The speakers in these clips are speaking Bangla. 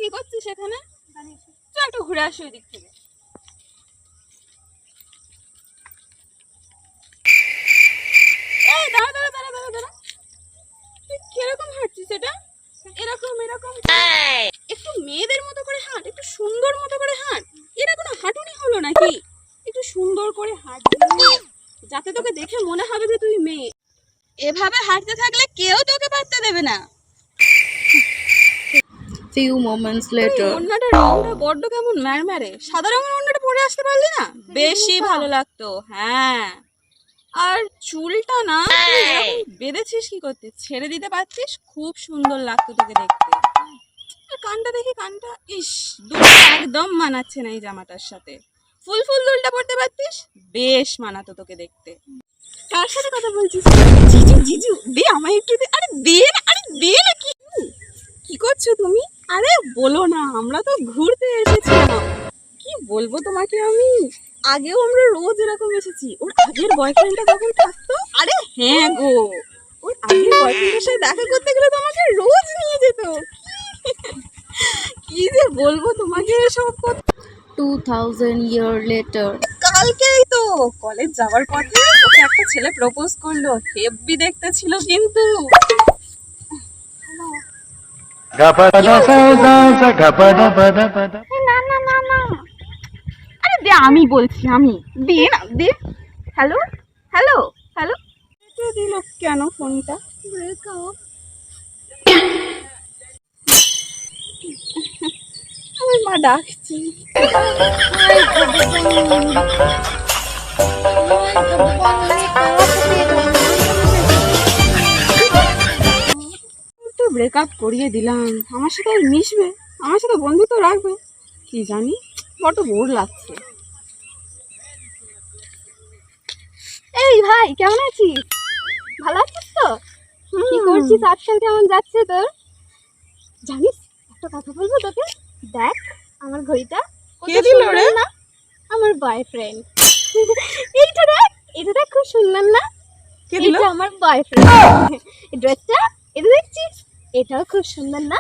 কি করছিস সেখানে? চল একটু ঘুরে আসি ওই দিক থেকে। এই দাঁড়া দাঁড়া দাঁড়া দাঁড়া দাঁড়া, তুই কিরকম হাঁটছিস? এটা এরকম এরকম একটু মেয়েদের মতো করে হাঁট, একটু সুন্দর মতো করে হাঁট। এটা কোনো হাঁটুনি হলো নাকি? একটু সুন্দর করে হাঁটবি, যাতে তোকে দেখে মনে হবে যে তুই মেয়ে। এভাবে হাঁটতে থাকলে কেউ তোকে পাত্তা দেবে না। Few moments later. ওড়নাটা রংটা বড্ড কেমন ম্যারম্যারে, সাদা রঙের ওড়নাটা পরে আসতে পারলি না? বেশি ভালো লাগতো। হ্যাঁ, আর চুলটা না বেঁধেছিস কি করতে? ছেড়ে দিতে পারতিস, খুব সুন্দর লাগতো তোকে দেখতে। আর কানটা দেখি, কানটা ইস, দুলটা একদম মানাচ্ছে না এই জামাটার সাথে। ফুল ফুল দুলটা পরতে পারতিস, বেশ মানাতো তোকে দেখতে। কার সাথে কথা বলছিস? জিজু জিজু দে আমায় একটু দে। আরে দে না, আরে দে না। কি করছো তুমি? আরে বলো না, আমরা তো ঘুরতে এসেছিলাম। কি বলবো তোমাকে আমি, আগেও আমরা রোজ এরকম এসেছি। ওর আগের বয়ফ্রেন্ডটা যখন থাকতো, আরে হ্যাঁ গো, ওর আগের বয়ফ্রেন্ডের সাথে দেখা করতে গেলে তো আমাকে রোজ নিয়ে যেত। কি যে বলবো তোমাকে সব কথা। 2000 years later. কালকেই তো কলেজ যাওয়ার পথে ওকে একটা ছেলে প্রপোজ করলো, হেব্বি দেখতে ছিল কিন্তু। না না না না, আরে দে, আমি বলছি, আমি দে না, দে। হ্যালো হ্যালো হ্যালো, দিল কেন ফোনটা? ব্রেকআপ। আমার মা ডাকছি। তো ব্রেকআপ করিয়ে দিলাম, আমার সাথে আর মিশবে, আমার সাথে বন্ধুত্ব রাখবে কি জানি, বড্ড বোর লাগছে। এই ভাই, কেমন আছিস? ভালো আছিস তো? কি করছিস আজকাল, কেমন যাচ্ছে তোর? জানিস একটা কথা বলবো তোকে? দেখ আমার ঘড়িটা, কে দিল রে? না, আমার বয়ফ্রেন্ড। এইটা দেখ, এটা দেখ, খুব সুন্দর না? কে দিল? এটা আমার বয়ফ্রেন্ড। এই ড্রেসটা, এটা দেখছিস, এটাও খুব সুন্দর না?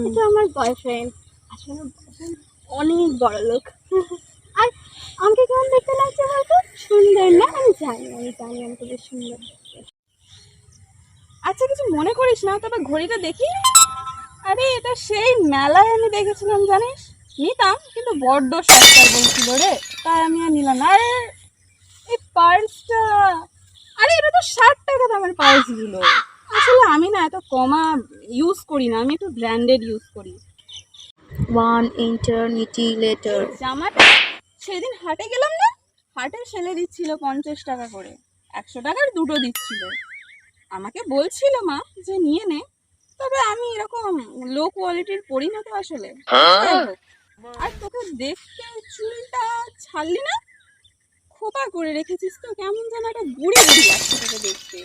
এটা আমার বয়ফ্রেন্ড। আসলে অনেক বড় লোক। আর আমাকে কেমন দেখতে লাগছে বলতো? সুন্দর না? আমি জানি আমাকে বেশ সুন্দর। আচ্ছা কিছু মনে করিস না, তবে ঘড়িটা দেখি। আরে এটা সেই মেলায় আমি দেখেছিলাম জানিস, নিতাম কিন্তু বড্ড সস্তার বলছিল রে, তাই আমি আর নিলাম না। আরে এই পার্সটা, আরে এটা তো 60 টাকা দামের পার্স গুলো। আসলে আমি না এত কমা ইউজ করি না, আমি একটু ব্র্যান্ডেড ইউজ করি। One eternity later. জামাটা সেদিন হাটে গেলাম না, হাটে সেলে দিচ্ছিল 50 টাকা করে, 100 টাকার দুটো দিচ্ছিল। আমাকে বলছিল মা যে নিয়ে নে, তবে আমি এরকম লো কোয়ালিটির পরি না তো আসলে। যাই হোক, আর তোকে দেখতে চুলটা ছাড়লি না, খোপা করে রেখেছিস তো, কেমন যেন একটা বুড়ি বুড়ি লাগছে তোকে দেখতে।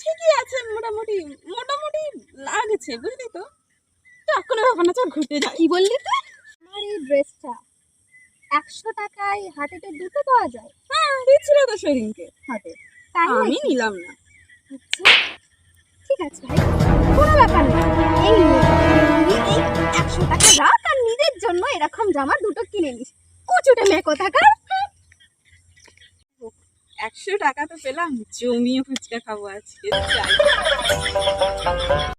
ঠিকই আছে, মোটামুটি মোটামুটি লাগছে, বুঝলি তো? কোনো ব্যাপার না, চল ঘুরতে যাই। কি বললি তুই? আমার এই ড্রেসটা 100 টাকায় হাটেতে দুটো পাওয়া যায়? হ্যাঁ দিচ্ছিল তো সেদিনকে হাটে, তাই আমি নিলাম না। আচ্ছা ঠিক আছে ভাই, কোনো ব্যাপার না। এই 100 টাকা রাখ, আর নিজের জন্য এরকম জামা দুটো কিনে নিস। কুচুটে মেয়ে কোথাকার। 100 টাকা তো পেলাম, জমিয়ে ফুচকা খাবো আজকে।